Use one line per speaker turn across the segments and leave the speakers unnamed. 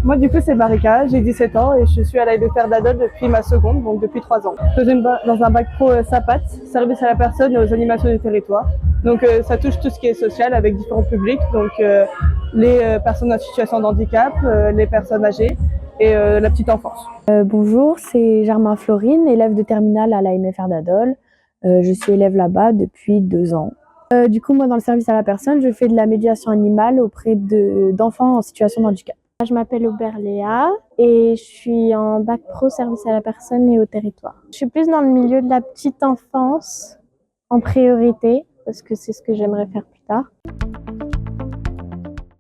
Moi, du coup, c'est Marika, j'ai 17 ans et je suis à l'AED d'Adol depuis ma seconde, donc depuis 3 ans. Je faisais dans un bac pro SAPAT, service à la personne et aux animations du territoire. Donc, ça touche tout ce qui est social avec différents publics, donc les personnes en situation de handicap, les personnes âgées et la petite enfance.
Bonjour, c'est Germain Florine, élève de terminale à l'AMFR d'Adol. Je suis élève là-bas depuis 2 ans. Du coup, moi, dans le service à la personne, je fais de la médiation animale auprès d'enfants en situation de handicap. Je m'appelle Aubert Léa et je suis en bac pro service à la personne et au territoire. Je suis plus dans le milieu de la petite enfance en priorité parce que c'est ce que j'aimerais faire plus tard.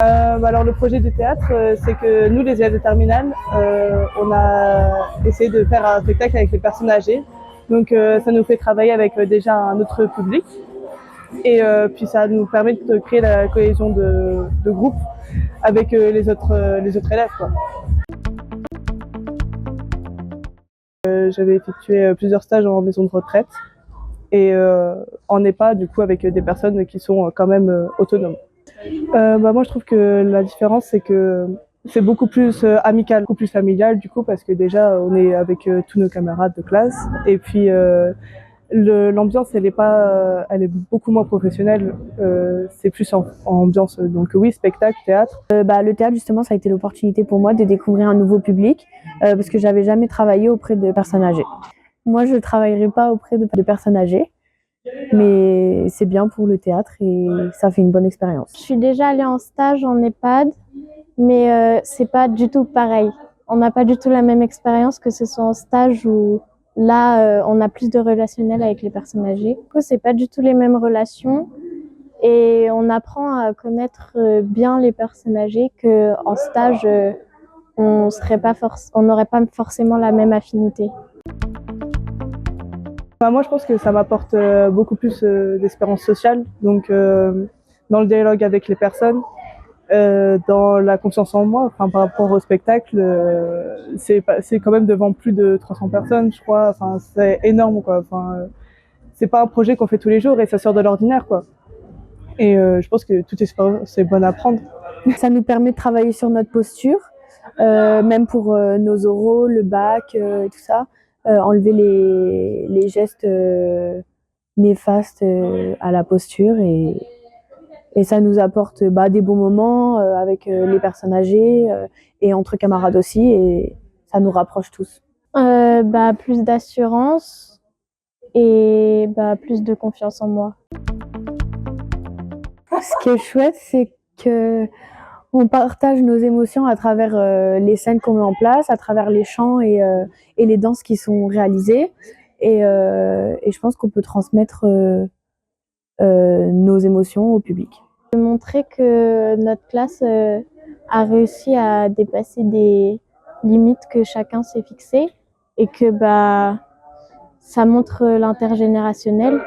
Alors le projet du théâtre, c'est que nous, les élèves de terminale, on a essayé de faire un spectacle avec les personnes âgées. Donc ça nous fait travailler avec déjà un autre public. Et puis ça nous permet de créer la cohésion de groupe avec les autres élèves, quoi. J'avais effectué plusieurs stages en maison de retraite et en EHPAD, du coup, avec des personnes qui sont quand même autonomes. Moi, je trouve que la différence, c'est que c'est beaucoup plus amical, beaucoup plus familial, du coup, parce que déjà, on est avec tous nos camarades de classe. Et puis, l'ambiance, elle est beaucoup moins professionnelle. C'est plus en ambiance, donc oui, spectacle, théâtre.
Le théâtre, justement, ça a été l'opportunité pour moi de découvrir un nouveau public parce que j'avais jamais travaillé auprès de personnes âgées. Moi, je ne travaillerai pas auprès de personnes âgées, mais c'est bien pour le théâtre et ça fait une bonne expérience. Je suis déjà allée en stage en EHPAD, mais c'est pas du tout pareil. On n'a pas du tout la même expérience que ce soit en stage où là, on a plus de relationnel avec les personnes âgées. Du coup, c'est pas du tout les mêmes relations et on apprend à connaître bien les personnes âgées qu'en stage, on n'aurait pas forcément la même affinité.
Moi, je pense que ça m'apporte beaucoup plus d'espérance sociale, donc dans le dialogue avec les personnes, dans la confiance en moi, enfin, par rapport au spectacle, c'est quand même devant plus de 300 personnes, je crois. Enfin, c'est énorme, quoi. Enfin, c'est pas un projet qu'on fait tous les jours et ça sort de l'ordinaire, quoi. Et je pense que toute expérience est bonne à prendre.
Ça nous permet de travailler sur notre posture, même pour nos oraux, le bac et tout ça. Enlever les gestes néfastes à la posture et ça nous apporte des bons moments avec les personnes âgées et entre camarades aussi et ça nous rapproche tous. Plus d'assurance et plus de confiance en moi. Ce qui est chouette, c'est que on partage nos émotions à travers les scènes qu'on met en place, à travers les chants et les danses qui sont réalisées. Et je pense qu'on peut transmettre nos émotions au public. De montrer que notre classe a réussi à dépasser des limites que chacun s'est fixées et que ça montre l'intergénérationnel.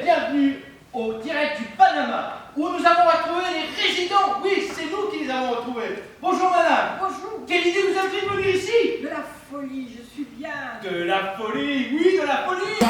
Bienvenue au direct du Panama, où nous avons retrouvé les résidents. Oui, c'est nous qui les avons retrouvés. Bonjour madame.
Bonjour.
Quelle idée vous a fait venir ici?
De la folie, je suis bien.
De la folie, oui, de la folie.